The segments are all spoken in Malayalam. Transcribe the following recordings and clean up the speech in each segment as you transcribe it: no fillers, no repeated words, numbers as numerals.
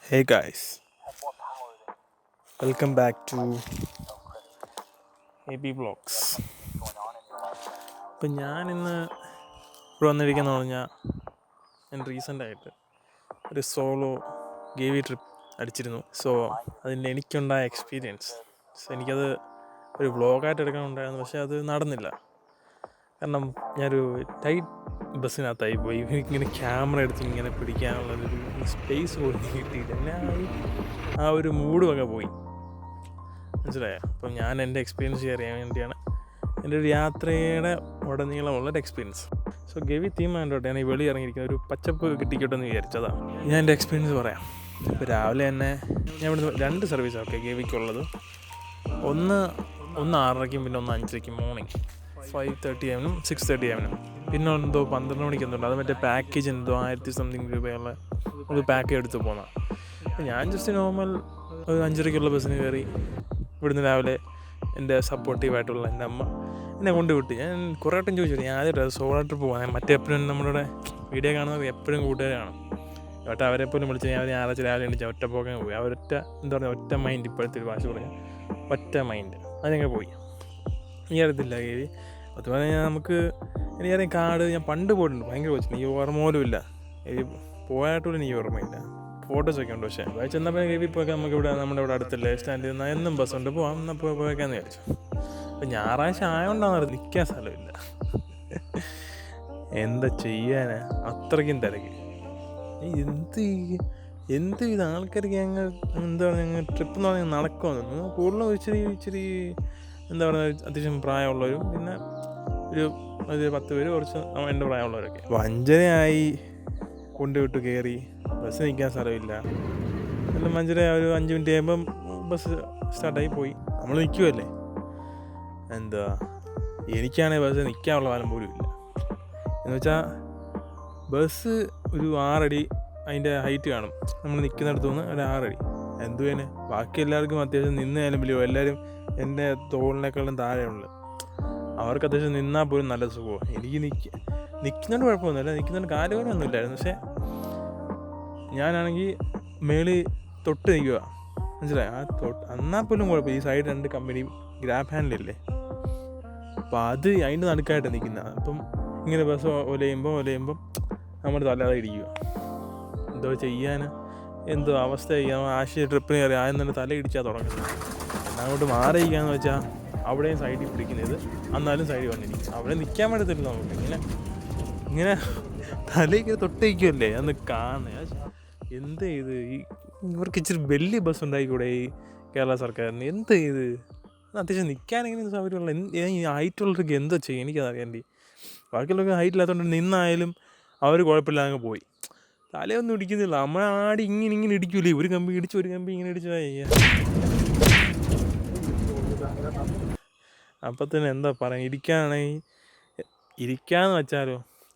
Hey guys, welcome back to AB Vlogs. ഇപ്പം ഞാനിന്ന് ഇവിടെ വന്നിരിക്കുന്നത് പറഞ്ഞാൽ ഞാൻ റീസെൻ്റായിട്ട് ഒരു സോളോ ഗേവി ട്രിപ്പ് അടിച്ചിരുന്നു. സോ അതിൻ്റെ എനിക്കുണ്ടായ എക്സ്പീരിയൻസ് എനിക്കത് ഒരു വ്ളോഗായിട്ട് എടുക്കാനുണ്ടായിരുന്നു, പക്ഷേ അത് നടന്നില്ല. കാരണം ഞാനൊരു ടൈറ്റ് ബസ്സിനകത്തായി പോയി. ഇങ്ങനെ ക്യാമറ എടുത്ത് ഇങ്ങനെ പിടിക്കാനുള്ളൊരു സ്പേസ് പോലും കിട്ടിയില്ല. പിന്നെ ആ ഒരു മൂഡുമൊക്കെ പോയി, മനസ്സിലായോ? അപ്പം ഞാൻ എൻ്റെ എക്സ്പീരിയൻസ് ഷെയർ ചെയ്യാൻ വേണ്ടിയാണ്, എൻ്റെ ഒരു യാത്രയുടെ ഉടനീളമുള്ളൊരു എക്സ്പീരിയൻസ്. സോ ഗവി തീം കണ്ടോട്ടെ, ഞാൻ ഈ വെളി ഇറങ്ങിയിരിക്കുന്ന ഒരു പച്ചപ്പ് കിട്ടിക്കോട്ടെ എന്ന് വിചാരിച്ചതാണ്. ഞാൻ എൻ്റെ എക്സ്പീരിയൻസ് പറയാം. ഇപ്പോൾ രാവിലെ തന്നെ ഞാൻ ഇവിടുന്ന് 2 സർവീസാണ് ഓക്കെ ഗവിക്കുള്ളത്. ഒന്ന് 6:30 പിന്നെ 5:30 മോർണിംഗ് 5:30 AM 6:30 AM. പിന്നെ എന്തോ 12 മണിക്ക് എന്തുണ്ട്, അത് മറ്റേ പാക്കേജ് എന്തോ 1000 സംതിങ് രൂപയുള്ള ഒരു പാക്കേജ് എടുത്ത് പോകുന്നതാണ്. അപ്പോൾ ഞാൻ ജസ്റ്റ് നോർമൽ ഒരു 5:30 ബസ്സിന് കയറി. ഇവിടുന്ന് രാവിലെ എൻ്റെ സപ്പോർട്ടീവായിട്ടുള്ള എൻ്റെ അമ്മ എന്നെ കൊണ്ടുവിട്ട്. ഞാൻ കുറേ വട്ടം ചോദിച്ചു, ഞാൻ ആദ്യമായിട്ട് സോളോ ട്രിപ്പ് പോകാൻ. മറ്റെപ്പോഴും നമ്മളുടെ വീഡിയോ കാണുന്നത് എപ്പോഴും കൂട്ടുകാർ കാണും. എന്നിട്ട് അവരെപ്പോലും വിളിച്ച് ഞാൻ ഞായറാഴ്ച രാവിലെ എണീച്ച് ഒറ്റ പോകാൻ പോയി. അവരൊറ്റ എന്താ പറയുക, ഒറ്റ മൈൻഡ്, ഇപ്പോഴത്തെ ഒരു ഭാഷ പറയാം, ഒറ്റ മൈൻഡ്, അതിനൊക്കെ പോയി. ഈ അറിയത്തില്ല കേവി അതുപോലെ നമുക്ക് എനിക്കറിയാം കാട്. ഞാൻ പണ്ട് പോയിട്ടുണ്ട്, ഭയങ്കര വെച്ചിട്ട് എനിക്ക് ഓർമ്മ പോലും ഇല്ല. പോയായിട്ടുള്ള എനിക്ക് ഓർമ്മയില്ല. ഫോട്ടോസൊക്കെ ഉണ്ട്. പക്ഷേ ചെന്നപ്പോൾ കേവി പോയൊക്കെ നമുക്കിവിടെ നമ്മുടെ ഇവിടെ അടുത്തല്ലേ സ്റ്റാൻഡിൽ നിന്ന് എന്നും ബസ്സുണ്ട്, പോകാം എന്നാൽ പോയേക്കാന്ന് വിചാരിച്ചു. അപ്പം ഞായറാഴ്ച ആയതുകൊണ്ടാണ് നിൽക്കാൻ സ്ഥലമില്ല. എന്താ ചെയ്യാനാ, അത്രയ്ക്കും തിരക്ക്. എന്ത് ഇത് ആൾക്കാർക്ക് ഞങ്ങൾ എന്താ പറയുക, ഞങ്ങൾ ട്രിപ്പ് എന്ന് പറഞ്ഞാൽ നടക്കുമെന്നു കൂടുതലും ഇച്ചിരി എന്താ പറയുക, അത്യാവശ്യം പ്രായമുള്ളവരും പിന്നെ ഒരു 10 പേര് കുറച്ച് എൻ്റെ പ്രായമുള്ളവരൊക്കെ. വഞ്ചനയായി കൊണ്ടുവിട്ട് കയറി. ബസ് നിൽക്കാൻ സ്ഥലമില്ല. എല്ലാം വഞ്ചന ഒരു 5 മിനിറ്റ് കഴിയുമ്പം ബസ് സ്റ്റാർട്ടായി പോയി. നമ്മൾ നിൽക്കുമല്ലേ, എന്താ എനിക്കാണെങ്കിൽ ബസ് നിൽക്കാനുള്ള കാലം പോലും ഇല്ല. എന്ന് വെച്ചാൽ ബസ് ഒരു 6 അടി അതിൻ്റെ ഹൈറ്റ് കാണും. നമ്മൾ നിൽക്കുന്നിടത്തു നിന്ന് ഒരു 6 അടി. എന്തുവേനെ ബാക്കി എല്ലാവർക്കും അത്യാവശ്യം നിന്ന് ആയാലും വലിയ, എല്ലാവരും എൻ്റെ തോളിനേക്കാളും താഴെയുള്ളത്. അവർക്ക് അത്യാവശ്യം നിന്നാൽ പോലും നല്ല സുഖമാണ്. എനിക്ക് നിൽക്കുന്നതുകൊണ്ട് കുഴപ്പമൊന്നുമില്ല, നിൽക്കുന്നതുകൊണ്ട് കാലുവേദനയൊന്നും ഇല്ലായിരുന്നു. പക്ഷേ ഞാനാണെങ്കിൽ മേളിൽ തൊട്ട് നിൽക്കുക, മനസ്സിലായി? എന്നാൽ പോലും കുഴപ്പമില്ല. ഈ സൈഡ് 2 കമ്പനി ഗ്രാബ് ഹാൻഡിലില്ലേ, അപ്പോൾ അത് അതിൻ്റെ നടുക്കായിട്ട് നിൽക്കുന്നത്. അപ്പം ഇങ്ങനെ ബസ് ഒലയുമ്പം നമ്മുടെ തലയാതെ ഇടിക്കുക. എന്തോ ചെയ്യാൻ, എന്തോ അവസ്ഥ ചെയ്യാൻ. ആശയ ട്രിപ്പിന് കയറി ആദ്യം തന്നെ തല ഇടിച്ചാൽ തുടങ്ങുന്നത്. അങ്ങോട്ട് മാറിയിരിക്കാന്ന് വെച്ചാൽ അവിടെയും സൈഡിൽ പിടിക്കുന്നത്, എന്നാലും സൈഡിൽ വന്നിരിക്കും. അവിടെ നിൽക്കാൻ പറ്റത്തില്ല നമുക്ക്. ഇങ്ങനെ തലയ്ക്ക് തൊട്ടേക്കുമല്ലേ അന്ന് കാണുക. എന്ത് ഇത്, ഇവർക്ക് ഇച്ചിരി വലിയ ബസ് ഉണ്ടായിക്കൂടെ ഈ കേരള സർക്കാരിന്? എന്ത് ഇത്, അത്യാവശ്യം നിൽക്കാനെങ്കിലും സൗകര്യമുള്ള. ഈ ഹൈറ്റുള്ളവർക്ക് എന്താ ചെയ്യും എനിക്കതറിയാണ്ടി. ബാക്കിയുള്ളവർക്ക് ഹൈറ്റ് ഇല്ലാത്തതുകൊണ്ട് നിന്നായാലും അവർ കുഴപ്പമില്ലാതെ അങ്ങ് പോയി. തലയൊന്നും ഇടിക്കുന്നില്ല. നമ്മളാടി ഇങ്ങനെ ഇടിക്കൂലേ, ഒരു കമ്പി ഇടിച്ച് ഒരു കമ്പി ഇങ്ങനെ ഇടിച്ചാൽ അപ്പം തന്നെ എന്താ പറയുക. ഇരിക്കാനാണെങ്കിൽ ഇരിക്കാമെന്ന് വെച്ചാലോ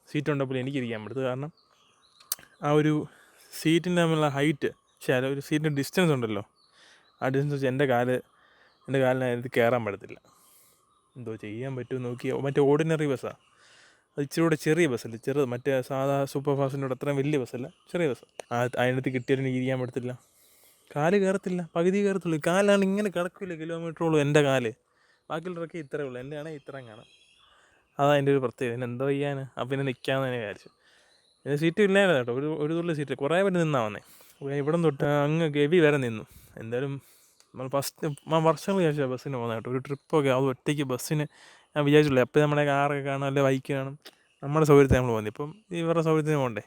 സീറ്റ് ഉണ്ടപ്പോൾ എനിക്ക് ഇരിക്കാൻ പറ്റത്തില്ല. കാരണം ആ ഒരു സീറ്റിൻ്റെ തമ്മിലുള്ള ഹൈറ്റ്, പക്ഷേ ഒരു സീറ്റിൻ്റെ ഡിസ്റ്റൻസ് ഉണ്ടല്ലോ, ആ ഡിസ്റ്റൻസ് വെച്ച് എൻ്റെ കാലിനകത്ത് കയറാൻ പറ്റത്തില്ല. എന്തോ ചെയ്യാൻ പറ്റുമെന്ന് നോക്കി. മറ്റേ ഓർഡിനറി ബസ്സാണ്, അത് ഇച്ചിരി കൂടെ ചെറിയ ബസ്സല്ല, ചെറുത്. മറ്റേ സാധാ സൂപ്പർ ഫാസ്റ്റിൻ്റെ കൂടെ അത്രയും വലിയ ബസ്സല്ല, ചെറിയ ബസ്. അതിനകത്ത് കിട്ടിയാലും എനിക്ക് ഇരിക്കാൻ പറ്റത്തില്ല. കാല് കയറത്തില്ല, പകുതി കയറത്തുള്ളൂ. കാലാണ് ഇങ്ങനെ കിടക്കില്ല കിലോമീറ്ററുള്ളൂ എൻ്റെ കാല്. ബാക്കിയുള്ളവരൊക്കെ ഇത്രയേ ഉള്ളൂ, എൻ്റെ ആണെങ്കിൽ ഇത്രയും കാണാം. അതാണ് അതിൻ്റെ ഒരു പ്രത്യേകത. പിന്നെ എന്തോ ചെയ്യാൻ, അപ്പം പിന്നെ നിൽക്കാമെന്ന് തന്നെ വിചാരിച്ചു. പിന്നെ സീറ്റ് ഇല്ലായിരുന്നു കേട്ടോ, ഒരു തുള്ളി സീറ്റ്. കുറേ പേര് നിന്നാ വന്നേ. ഇവിടെ തൊട്ട് അങ്ങ് ഗവി വരെ നിന്നു. എന്തായാലും നമ്മൾ വർഷങ്ങൾ വിചാരിച്ചാൽ ബസ്സിന് പോകുന്നത് കേട്ടോ. ഒരു ട്രിപ്പൊക്കെ അത് ഒറ്റയ്ക്ക് ബസ്സിന് ഞാൻ വിചാരിച്ചില്ല. എപ്പോഴും നമ്മുടെ കാറൊക്കെ കാണും, അല്ലെങ്കിൽ ബൈക്ക് കാണും, നമ്മുടെ സൗകര്യത്തിന് നമ്മൾ പോകുന്നത്. ഇപ്പം ഇവരുടെ സൗകര്യത്തിന് പോകണ്ടേ.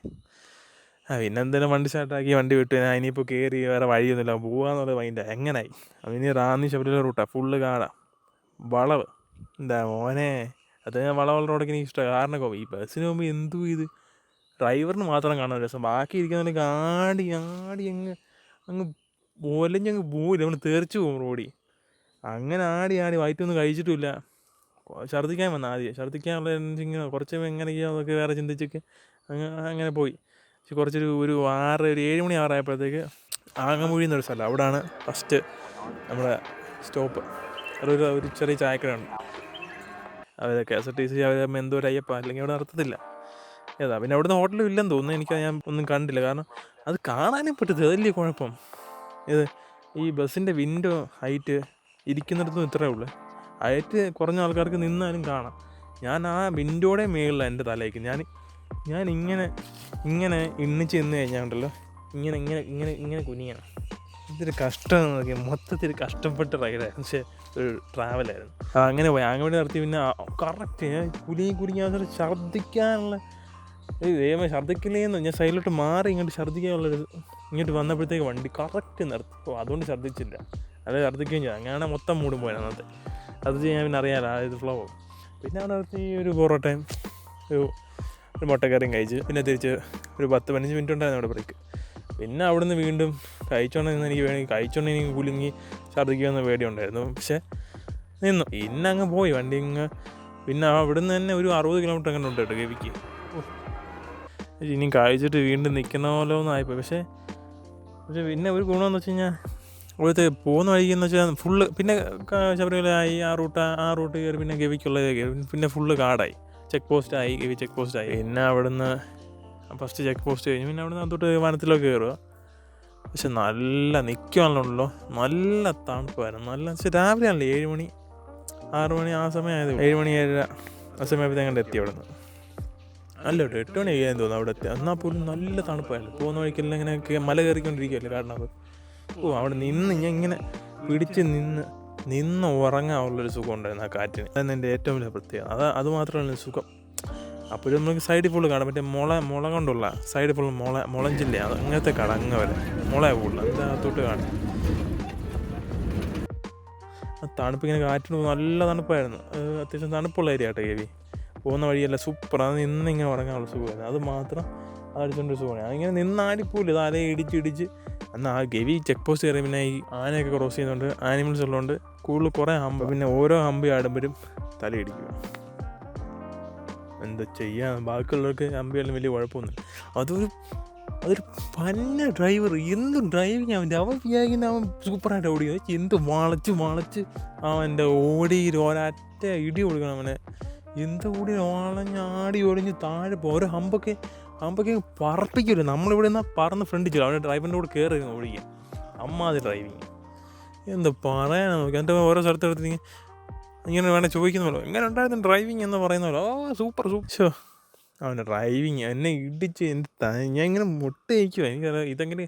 പിന്നെ എന്തായാലും വണ്ടി സ്റ്റാർട്ടാക്കി, വണ്ടി വിട്ടു. ഞാൻ ഇനിയിപ്പോൾ കയറി വേറെ വഴിയൊന്നുമില്ല, പോകാമെന്നുള്ള മൈൻഡാണ്. എങ്ങനായി ഇനി റാന്നി ശബരിമല റൂട്ടാണ്, ഫുള്ള് കാടാ, വളവ്. എന്താ മോനെ, അത് ഞാൻ വളവുള്ള റോഡൊക്കെ എനിക്ക് ഇഷ്ടമാണ്. കാറിനൊക്കെ പോകും. ഈ ബസ്സിന് പോകുമ്പോൾ എന്തോ ഇത് ഡ്രൈവറിന് മാത്രം കാണാൻ രസം, ബാക്കി ഇരിക്കുന്നതിലേക്ക് ആടി അങ്ങ് ഒലഞ്ഞങ്ങ് പോവില്ല, നമ്മൾ തെറിച്ച് പോകും റോഡിൽ. അങ്ങനെ ആടി വയറ്റൊന്നും കഴിച്ചിട്ടുമില്ല. ഛർദ്ദിക്കാൻ വന്ന ആദ്യം, ഛർദ്ദിക്കാനുള്ള ഇങ്ങനെ കുറച്ച് എങ്ങനെയൊക്കെയോ അതൊക്കെ വേറെ ചിന്തിച്ചൊക്കെ അങ്ങനെ പോയി. പക്ഷെ കുറച്ചൊരു 7 മണി ആറായപ്പോഴത്തേക്ക് ആങ്ങമൂഴി എന്നൊരു സ്ഥലം, അവിടെയാണ് ഫസ്റ്റ് നമ്മുടെ സ്റ്റോപ്പ്. ഒരു ചെറിയ ചായക്കടയുണ്ട്. അവർ KSRTC അവർ എന്തോ ഒരു അയ്യപ്പ, അല്ലെങ്കിൽ അവിടെ നിർത്തത്തില്ല ഏതാ. പിന്നെ അവിടുന്ന് ഹോട്ടലും ഇല്ലെന്ന് തോന്നുന്നു, ഞാൻ ഒന്നും കണ്ടില്ല. കാരണം അത് കാണാനും പറ്റത്തില്ല, അതല്ലേ കുഴപ്പം. ഇത് ഈ ബസ്സിൻ്റെ വിൻഡോ ഹൈറ്റ് ഇരിക്കുന്നിടത്തും ഇത്രയേ ഉള്ളൂ. ഹൈറ്റ് കുറഞ്ഞ ആൾക്കാർക്ക് നിന്നാലും കാണാം. ഞാൻ ആ വിൻഡോയുടെ മേളിലാണ് എൻ്റെ തലയ്ക്ക്. ഞാൻ ഇങ്ങനെ എണ്ണിച്ച് നിന്ന് കഴിഞ്ഞാൽ ഉണ്ടല്ലോ, ഇങ്ങനെ കുനിയണം. ഇതൊരു കഷ്ടമാണ് നോക്കി. മൊത്തത്തിൽ കഷ്ടപ്പെട്ട റൈഡായിരുന്നു, പക്ഷേ ഒരു ട്രാവലായിരുന്നു. അങ്ങനെ പോയി അങ്ങോട്ട് നിർത്തി. പിന്നെ കറക്റ്റ് ഞാൻ കുലുങ്ങി ഛർദ്ദിക്കാനുള്ള ദൈവമേ, ഛർദ്ദിക്കില്ലേന്ന് ഞാൻ സൈഡിലോട്ട് മാറി ഇങ്ങോട്ട് ഛർദ്ദിക്കാനുള്ളൊരു ഇങ്ങോട്ട് വന്നപ്പോഴത്തേക്ക് വണ്ടി കറക്റ്റ് നിർത്തി. അതുകൊണ്ട് ഛർദ്ദിച്ചില്ല, അത് ഛർദ്ദിക്കുകയും ചെയ്തു. അങ്ങനെ മൊത്തം മൂടും പോയി അന്നത്തെ. അത് ചെയ്യാൻ പിന്നെ അറിയാമല്ലോ ഇത് ഫ്ലോ. പിന്നെ അവിടെ നിർത്തി ഒരു പൊറോട്ടയും ഒരു മുട്ടക്കറിയും കഴിച്ച് പിന്നെ തിരിച്ച് ഒരു 10-15 മിനിറ്റ് ഉണ്ടായിരുന്നു അവിടെ ബ്രേക്ക്. പിന്നെ അവിടുന്ന് വീണ്ടും കഴിച്ചോണ്ടെനിക്ക് കുലുങ്ങി ഛർദ്ദിക്കുമെന്ന് പേടിയുണ്ടായിരുന്നു. പക്ഷേ നിന്നു. പിന്നെ അങ്ങ് പോയി വണ്ടി പിന്നെ അവിടുന്ന് തന്നെ ഒരു 60 കിലോമീറ്റർ അങ്ങനെ ഉണ്ട് കേട്ടോ ഗവിക്ക്. ഇനി കഴിച്ചിട്ട് വീണ്ടും നിൽക്കണമല്ലോ എന്നായിപ്പോയി. പക്ഷേ പിന്നെ ഒരു ഗുണമെന്ന് വെച്ച് കഴിഞ്ഞാൽ അവിടുത്തെ പോകുന്ന വഴിക്കെന്ന് വെച്ചാൽ ഫുള്ള് പിന്നെ ശബരിമലയായി ആ റൂട്ട് കയറി പിന്നെ ഗവിക്കുള്ളത് കയറി പിന്നെ ഫുള്ള് കാടായി. ചെക്ക് പോസ്റ്റായി, ഗവി ചെക്ക് പോസ്റ്റായി. പിന്നെ അവിടുന്ന് ഫസ്റ്റ് ചെക്ക് പോസ്റ്റ് കഴിഞ്ഞ് പിന്നെ അവിടുന്ന് അതോട്ട് വനത്തിലൊക്കെ കയറുക. പക്ഷെ നല്ല നിൽക്കുകയാണല്ലോ, നല്ല തണുപ്പായിരുന്നു. നല്ല വെച്ചാൽ രാവിലെ ആണല്ലോ 7 മണി 6 മണി ആ സമയമായത്. 7 മണി 7:30 ആ സമയത്ത് അങ്ങോട്ട് എത്തി അവിടുന്ന്. അല്ല കേട്ടോ 8 മണി കഴിയാൻ തോന്നുന്നു അവിടെ എത്തി. എന്നാൽ പോലും നല്ല തണുപ്പായിരുന്നു. പോകുന്ന വഴിക്കെല്ലാം ഇങ്ങനെ മല കയറിക്കൊണ്ടിരിക്കുകയല്ലേ കാടിനകത്ത്. അവിടെ ഞാൻ ഇങ്ങനെ പിടിച്ച് നിന്ന് ഉറങ്ങാനുള്ളൊരു സുഖം ഉണ്ടായിരുന്നു ആ കാറ്റിന്. അതാണ് എൻ്റെ ഏറ്റവും വലിയ പ്രത്യേകത. അത് മാത്രമല്ല സുഖം. അപ്പോഴും നമുക്ക് സൈഡിൽ ഫുള്ള് കാണാം. മറ്റേ മുള കൊണ്ടുള്ള സൈഡിൽ ഫുള്ള് മുളഞ്ചില്ലേ, അത് അങ്ങനത്തെ കട അങ്ങ് വരെ മുള ഫുള്ള് അതിൻ്റെ അകത്തോട്ട് കാണും. ആ തണുപ്പിങ്ങനെ കാറ്റിന് നല്ല തണുപ്പായിരുന്നു. അത്യാവശ്യം തണുപ്പുള്ള ഏരിയ കേട്ടോ ഗവി. പോകുന്ന വഴിയല്ല സൂപ്പർ. അത് നിന്നിങ്ങനെ ഉറങ്ങാനുള്ള സുഖമായിരുന്നു. അത് മാത്രം അടിച്ചോണ്ടൊരു സുഖമാണ്. അതിങ്ങനെ നിന്നാടിപ്പോയില്ല, ഇത് അല ഇടിച്ച് എന്നാൽ ആ ഗവി ചെക്ക് പോസ്റ്റ് കയറി പിന്നെ ഈ ആനയൊക്കെ ക്രോസ് ചെയ്യുന്നുണ്ട്, ആനിമൽസ് ഉള്ളതുകൊണ്ട് കൂടുതൽ കുറേ ഹമ്പ്. പിന്നെ ഓരോ ഹമ്പ് ആടുമ്പോഴും തലയിടിക്കുക. എന്താ ചെയ്യാൻ, ബാക്കിയുള്ളവർക്ക് ഹമ്പിയെല്ലാം വലിയ കുഴപ്പമൊന്നുമില്ല. അതൊരു പന്ന ഡ്രൈവർ, എന്തും ഡ്രൈവിങ് അവൻ വിചാരിക്കുന്ന അവൻ സൂപ്പറായിട്ട് ഓടിക്കുക. എന്ത് വളച്ച് അവൻ്റെ ഓടി ഒരറ്റ ഇടി കൊടുക്കണം അവനെ. എന്ത് കൂടി വളഞ്ഞാടി ഒളിഞ്ഞ് താഴെ പോകും. ഓരോ ഹമ്പൊക്കെ പറപ്പിക്കില്ല. നമ്മളിവിടെ നിന്നാൽ പറന്ന് ഫ്രണ്ട് ചെയ്യും. അവൻ്റെ ഡ്രൈവറിൻ്റെ കൂടെ കയറി ഓടിക്കുക. അമ്മാതി ഡ്രൈവിങ് എന്താ പറയാനാണ് നോക്കി. എൻ്റെ ഓരോ സ്ഥലത്തെടുത്ത് ഇങ്ങനെ വേണേൽ ചോദിക്കുന്നല്ലോ എങ്ങനെ ഉണ്ടായിരുന്നു ഡ്രൈവിങ് എന്ന് പറയുന്നല്ലോ. സൂപ്പർ. അവൻ്റെ ഡ്രൈവിങ് എന്നെ ഇടിച്ച് ഞാൻ ഇങ്ങനെ മുട്ടയിക്കുമോ എനിക്കറിയാം. ഇതെങ്ങനെ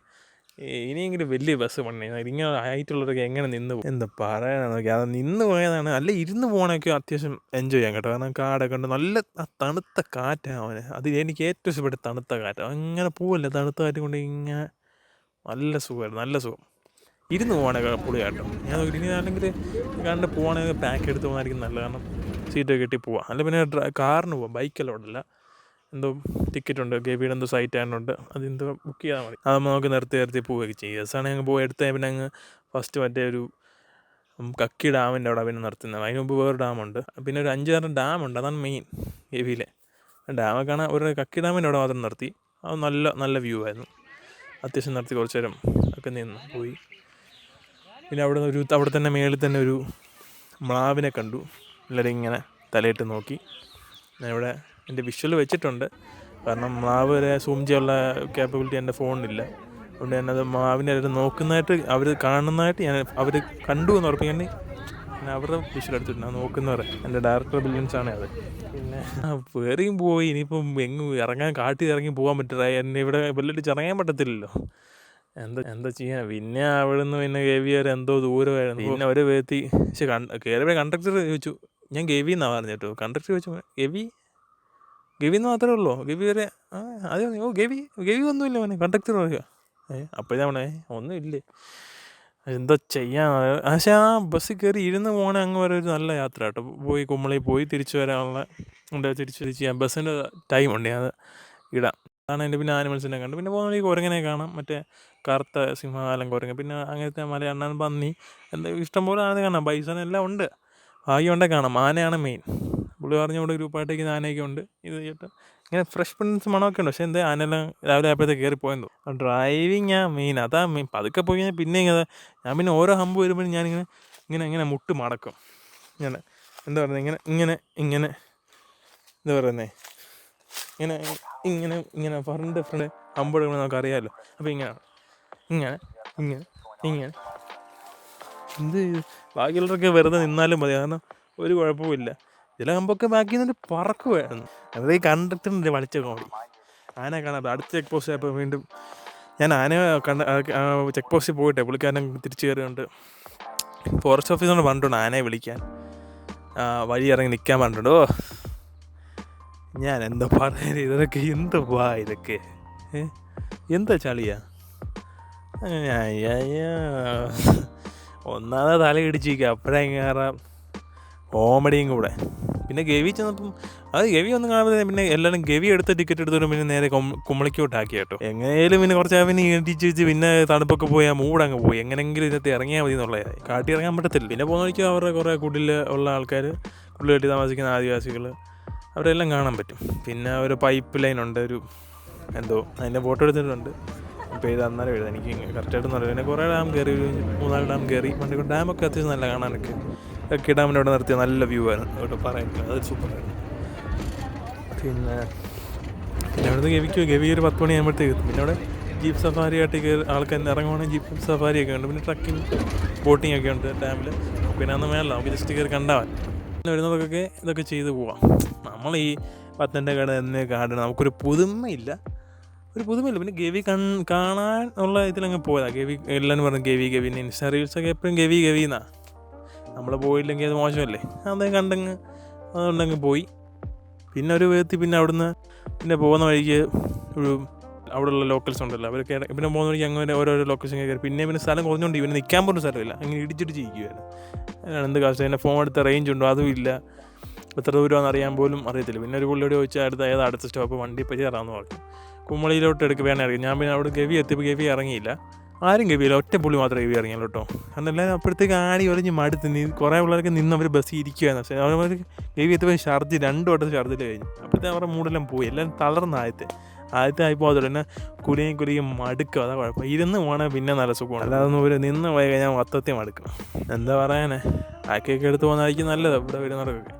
ഇനിയെങ്കിലും വലിയ ബസ് പണി ഇങ്ങനെ ആയിട്ടുള്ളവരൊക്കെ എങ്ങനെ നിന്ന് പോകും എന്താ പറയാനാണ് നോക്കി. അത് നിന്ന് പോയതാണ്. അല്ല ഇരുന്ന് പോകണമൊക്കെ അത്യാവശ്യം എൻജോയ് ചെയ്യാൻ കേട്ടോ. കാരണം കാടൊക്കെ ഉണ്ട്, നല്ല തണുത്ത കാറ്റാണ് അവന്. അത് എനിക്ക് ഏറ്റവും ഇഷ്ടപ്പെട്ട തണുത്ത കാറ്റ്. അങ്ങനെ പോവല്ലേ തണുത്ത കാറ്റ് കൊണ്ട് ഇങ്ങനെ നല്ല സുഖമായിരുന്നു, നല്ല സുഖം. ഇരുന്ന് പോകണൊക്കെ പൊളി കേട്ടോ. ഞാൻ നോക്കി ഇനി അല്ലെങ്കിൽ കണ്ട് പോകണമെങ്കിൽ പാക്ക് എടുത്ത് പോകുന്നതായിരിക്കും നല്ലത്. കാരണം സീറ്റൊക്കെ കെട്ടി പോവാം. അല്ല പിന്നെ കാറിന് പോവാം, ബൈക്കെല്ലാം ഉണ്ടല്ല. എന്തോ ടിക്കറ്റ് ഉണ്ട്, ഗവിയുടെ എന്തോ സൈറ്റ് ആയതുകൊണ്ട് അതെന്തോ ബുക്ക് ചെയ്താൽ മതി. അതാകുമ്പോൾ നമുക്ക് നിർത്തി പോവുകയൊക്കെ ചെയ്യും. ദിവസമാണ് ഞങ്ങൾ പോയി എടുത്താൽ പിന്നെ അങ്ങ് ഫസ്റ്റ് മറ്റേ ഒരു കക്കി ഡാമിൻ്റെ അവിടെ പിന്നെ നിർത്തുന്നത്. അതിന് മുമ്പ് വേറൊരു ഡാമുണ്ട്, പിന്നെ ഒരു 5-6 ഡാമുണ്ട്. അതാണ് മെയിൻ ഗവിയിലെ ഡാമൊക്കെ കാണാൻ. ഒരു കക്കി ഡാമിൻ്റെ അവിടെ മാത്രം നിർത്തി. അത് നല്ല വ്യൂ ആയിരുന്നു. അത്യാവശ്യം നിർത്തി കുറച്ച് നേരം ഒക്കെ നിന്ന് പോയി. പിന്നെ അവിടെ തന്നെ മേളിൽ തന്നെ ഒരു മ്ലാവിനെ കണ്ടു. എല്ലാവരും ഇങ്ങനെ തലയിട്ട് നോക്കി. ഞാനിവിടെ എൻ്റെ വിഷ്വൽ വെച്ചിട്ടുണ്ട്. കാരണം മ്ലാവ് വരെ സൂം ചെയ്യാനുള്ള ക്യാപ്പബിലിറ്റി എൻ്റെ ഫോണിലില്ല. അതുകൊണ്ട് ഞാനത് മാവിനെ അവർ നോക്കുന്നതായിട്ട് അവർ കാണുന്നതായിട്ട് അവർ കണ്ടു എന്ന് ഉറപ്പിക്കാൻ ഞാൻ അവരുടെ വിഷ്വൽ എടുത്തിട്ടുണ്ട്. നോക്കുന്നവരെ എൻ്റെ ഡയറക്ടർ ബ്രില്യൻസാണ് അത്. പിന്നെ വേറെയും പോയി. ഇനിയിപ്പം ഇറങ്ങാൻ ഇറങ്ങി പോകാൻ പറ്റില്ല. എന്നെ ഇവിടെ വെല്ലടിച്ച് ഇറങ്ങാൻ പറ്റത്തില്ലല്ലോ. എന്താ ചെയ്യാൻ. പിന്നെ അവിടെ നിന്ന് പിന്നെ ഗവി വരെ എന്തോ ദൂരമായിരുന്നു. പിന്നെ ഒരു വ്യക്തി കയറിയ കണ്ടക്ടർ ചോദിച്ചു, ഞാൻ ഗവി എന്നാണ് പറഞ്ഞു കേട്ടോ. കണ്ടക്ടർ ചോദിച്ചു ഗവി എന്ന് മാത്രമേ ഉള്ളൂ, ഗവി വരെ അതെ ഗവി ഒന്നുമില്ല മോനെ കണ്ടക്ടർ പറയുക. അപ്പോഴേ ഒന്നുമില്ലേ, എന്തോ ചെയ്യാൻ. പക്ഷേ ആ ബസ്സിൽ കയറി ഇരുന്ന് പോകണേ അങ്ങ് വരെ ഒരു നല്ല യാത്ര കേട്ടോ. പോയി കുമ്മളി പോയി തിരിച്ചു വരാനുള്ള തിരിച്ച് ചെയ്യാം. ബസ്സിൻ്റെ ടൈം ഉണ്ട്, അത് ഇടാം. അതാണ് എൻ്റെ. പിന്നെ ആനിമൽസിനെ കണ്ടു. പിന്നെ പോകുന്ന വഴി കുരങ്ങനെ കാണാം, മറ്റേ കറുത്ത സിംഹവാലൻ കുരങ്ങ്, പിന്നെ അങ്ങനത്തെ മലയണ്ണൻ, പന്നി, എന്താ ഇഷ്ടംപോലെ ആന കാണാം. ബൈസൺ എല്ലാം ഉണ്ട്. ഭാഗ്യം ഉണ്ടെങ്കിൽ കാണാം. ആനയാണ് മെയിൻ. പുള്ളി പറഞ്ഞുകൊണ്ട് ഗ്രൂപ്പായിട്ടേക്ക് ആനയൊക്കെ ഉണ്ട്. ഇത് ചേട്ടാ ഇങ്ങനെ ഫ്രഷ് പ്രിൻസ് മണമൊക്കെ ഉണ്ട്. പക്ഷേ എന്താ ആനയെല്ലാം രാവിലെ ആയപ്പോഴത്തേക്ക് കയറി പോയെന്തോ. ഡ്രൈവിങ് അതാ മെയിൻ. പതുക്കെ പോയി കഴിഞ്ഞാൽ പിന്നെ ഞാൻ പിന്നെ ഓരോ ഹമ്പ് വരുമ്പോഴും ഞാനിങ്ങനെ മുട്ട് മടക്കും. ഇങ്ങനെ എന്താ പറയുന്നത്, ഇങ്ങനെ എന്താ പറയുന്നത്, ഇങ്ങനെ ഇങ്ങനെ ഫ്രണ്ട് ഹമ്പ് എടുക്കുമ്പോൾ നമുക്കറിയാമല്ലോ. അപ്പോൾ ഇങ്ങനെ ഇങ്ങനെ ഇങ്ങനെ ഇങ്ങനെ എന്ത് ബാക്കിയുള്ളവരൊക്കെ വെറുതെ നിന്നാലും മതി, കാരണം ഒരു കുഴപ്പമില്ല. ചില ഹമ്പൊക്കെ ബാക്കി നിന്നിട്ട് പറക്കുമായിരുന്നു. അത് ഈ കണ്ടക്ടറിൻ്റെ വലിച്ച കോമഡി. ആനയെ കാണാം. അടുത്ത ചെക്ക് പോസ്റ്റ് ആയപ്പോൾ വീണ്ടും ഞാൻ ആനയെ ചെക്ക് പോസ്റ്റിൽ പോയിട്ടെ പുള്ളിക്കാരൻ തിരിച്ചു കയറിയുണ്ട്. ഫോറസ്റ്റ് ഓഫീസറിനോട് പറഞ്ഞിട്ടുണ്ട് ആനയെ വിളിക്കാൻ, വഴി ഇറങ്ങി നിൽക്കാൻ പറഞ്ഞിട്ടുണ്ട്. ഓ ഞാൻ എന്താ പറയുന്നത്, ഇതൊക്കെ എന്തുവാ ഇതൊക്കെ, എന്താ ചളിയാ. ഒന്നാമത് തല ഇടിച്ചിരിക്കുക, അപ്പോഴേ കയറാം കോമഡിയും കൂടെ. പിന്നെ ഗവി ചെന്നപ്പം ഗവി ഒന്നും കാണാതെ പിന്നെ എല്ലാവരും ഗവി എടുത്ത ടിക്കറ്റ് എടുത്തോണ്ട് പിന്നെ നേരെ കുമളിക്കോട്ടാക്കി കേട്ടോ. എങ്ങനെയും പിന്നെ കുറച്ച് പിന്നെ ഇടിച്ച് വെച്ച് പിന്നെ തണുപ്പൊക്കെ പോയി ആ മൂടങ്ങ് പോയി. എങ്ങനെയെങ്കിലും ഇതിനകത്ത് ഇറങ്ങിയാൽ മതി എന്നുള്ളതായി. കാട്ടി ഇറങ്ങാൻ പറ്റത്തില്ല. പിന്നെ പോകുന്ന വഴിക്ക് അവരുടെ കുറേ കുടിൽ ഉള്ള ആൾക്കാർ, കുടിൽ കെട്ടി താമസിക്കുന്ന ആദിവാസികൾ, അവരെല്ലാം കാണാൻ പറ്റും. പിന്നെ ഒരു പൈപ്പ് ലൈൻ ഉണ്ട്, ഒരു എന്തോ അതിൻ്റെ ഫോട്ടോ എടുത്തിട്ടുണ്ട്. ഇപ്പോൾ ഇത് അന്നേരം എഴുതാം, എനിക്ക് കറക്റ്റായിട്ടൊന്നും അറിയില്ല. പിന്നെ കുറേ ഡാം കയറി, 3-4 ഡാം കയറി. പണ്ട് ഡാമൊക്കെ അത്യാവശ്യം നല്ല കാണാനൊക്കെ. ഒക്കെ ഡാമിൻ്റെ അവിടെ നിർത്തിയ നല്ല വ്യൂ ആയിരുന്നു അവിടെ, പറയുന്നത് അത് സൂപ്പറായിരുന്നു. പിന്നെ അവിടുന്ന് ഗവി ഒരു 10 മണിയാകുമ്പോഴത്തേക്ക് എത്തും. പിന്നെ അവിടെ ജീപ്പ് സഫാരി ആയിട്ട് ആൾക്കാർ ഇറങ്ങുവാണെങ്കിൽ ജീപ്പ് സഫാരിയൊക്കെ ഉണ്ട്. പിന്നെ ട്രക്കിങ് ബോട്ടിംഗ് ഒക്കെ ഉണ്ട് ഡാമിൽ. പിന്നെ അന്ന് മേളിൽ നമുക്ക് ജസ്റ്റ് കയറി കണ്ടാൽ വരുന്നതൊക്കെ ഇതൊക്കെ ചെയ്ത് പോവാം. നമ്മൾ ഈ പത്തൻ്റെ കട എന്ന കാടിന് നമുക്കൊരു പുതുമയില്ല. പിന്നെ ഗവി കാണാൻ ഉള്ള ഇതിലങ്ങ് പോയതാണ്. ഗവി എല്ലാവരും പറഞ്ഞു ഗവി പിന്നെ ഇൻസ്റ്റാ റീൽസൊക്കെ എപ്പോഴും ഗവി എന്നാണ്. നമ്മൾ പോയില്ലെങ്കിൽ അത് മോശമല്ലേ, അതേ കണ്ടങ്ങ് അതുകൊണ്ടങ്ങ് പോയി. പിന്നെ ഒരു വിധത്തിൽ പിന്നെ അവിടുന്ന് പിന്നെ പോകുന്ന വഴിക്ക് ഒരു അവിടെയുള്ള ലോക്കൽസ് ഉണ്ടല്ലോ, അവരൊക്കെ പിന്നെ പോകുന്ന വഴിക്ക് അങ്ങനെ ഓരോരോ ലൊക്കേഷൻ കയറി. പിന്നെ സ്ഥലം കുറഞ്ഞുകൊണ്ട് ഇവന് നിൽക്കാൻ പോലും സ്ഥലമില്ല, അങ്ങനെ ഇടിച്ചിട്ട് ഇരിക്കുമായിരുന്നു. എന്ത് കാശ്, എൻ്റെ ഫോൺ എടുത്ത റേഞ്ച് ഉണ്ടോ അതും ഇല്ല, എത്ര ദൂരമാണെന്ന് അറിയാൻ പോലും അറിയത്തില്ല. പിന്നെ ഒരു പുള്ളിയോട് ചോദിച്ചാൽ അടുത്ത സ്റ്റോപ്പ് വണ്ടി ഇപ്പോൾ ചേരാമെന്ന് പറഞ്ഞു. കുമളിയിലോട്ട് വേണേ അറിയാം. ഞാൻ പിന്നെ അവിടെ ഗവി എത്തിയപ്പോൾ ഗവി ഇറങ്ങിയില്ല, ആരും ഗവിയില്ല, ഒറ്റ പുള്ളി മാത്രമേ ഗവി ഇറങ്ങിയുള്ളൂ കേട്ടോ. അന്നെല്ലാം അപ്പോഴത്തേക്ക് ആടി ഒരഞ്ഞ് മടുത്ത് കുറേ പിള്ളേർക്ക് നിന്ന് അവർ ബസ്സിൽ ഇരിക്കുകയായിരുന്നു. പക്ഷേ അവർ ഗവി എത്തിയപ്പോൾ ഛർദ്ദി 2 വട്ടം ഛർദ്ദിൽ കഴിഞ്ഞു. അപ്പോഴത്തെ അവരുടെ മൂടെല്ലാം പോയി, എല്ലാം തളർന്ന ആദ്യത്തെ ആയിപ്പോൾ അതുകൊണ്ട് തന്നെ കുലിയും മടുക്കും. അതാ കുഴപ്പം. ഇരുന്ന് പോകണേ പിന്നെ നല്ല സുഖമാണ്, അല്ലാതെ ഒരു നിന്ന് പോയി കഴിഞ്ഞാൽ മൊത്തത്തിൽ മടുക്കണം. എന്താ പറയാനേ, ആക്കിയൊക്കെ എടുത്ത് പോകുന്നതായിരിക്കും നല്ലത് ഇവിടെ വരുന്നവർക്കൊക്കെ.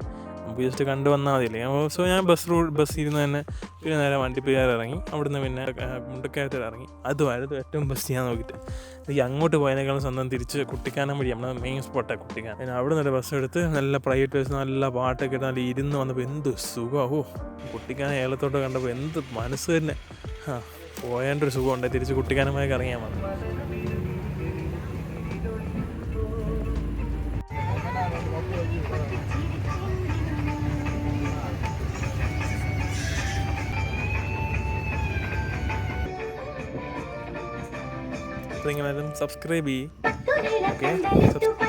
നമുക്ക് ജസ്റ്റ് കണ്ടു വന്നാൽ മതിയില്ലേ. സോ ഞാൻ ബസ് ഇരുന്ന് തന്നെ പിന്നെ നേരെ വണ്ടിപ്പേര് ഇറങ്ങി. അവിടുന്ന് പിന്നെ മുണ്ടക്കയത്തിൽ ഇറങ്ങി. അതുമായിരുന്നു ഏറ്റവും ബെസ്റ്റ് ചെയ്യാൻ നോക്കിയിട്ട്. എനിക്ക് അങ്ങോട്ട് പോയതിനേക്കാളും സ്വന്തം തിരിച്ച് കുട്ടിക്കാനം വഴി, നമ്മുടെ മെയിൻ സ്പോട്ടാണ് കുട്ടിക്കാനം. പിന്നെ അവിടെ നിന്ന് ബസ് എടുത്ത് നല്ല പ്രൈവറ്റ് ബസ്, നല്ല പാട്ടൊക്കെ ഇട്ട് നല്ല ഇരുന്ന് വന്നപ്പോൾ എന്ത് സുഖമോ. കുട്ടിക്കാനം ഏലത്തോട്ട് കണ്ടപ്പോൾ എന്ത് മനസ്സ് തന്നെ പോയേണ്ട ഒരു സുഖമുണ്ട്. തിരിച്ച് കുട്ടിക്കാനമായി ഇറങ്ങിയാൽ മതി. നിങ്ങളെല്ലാം സബ്സ്ക്രൈബ് ചെയ്യും. ഓക്കെ.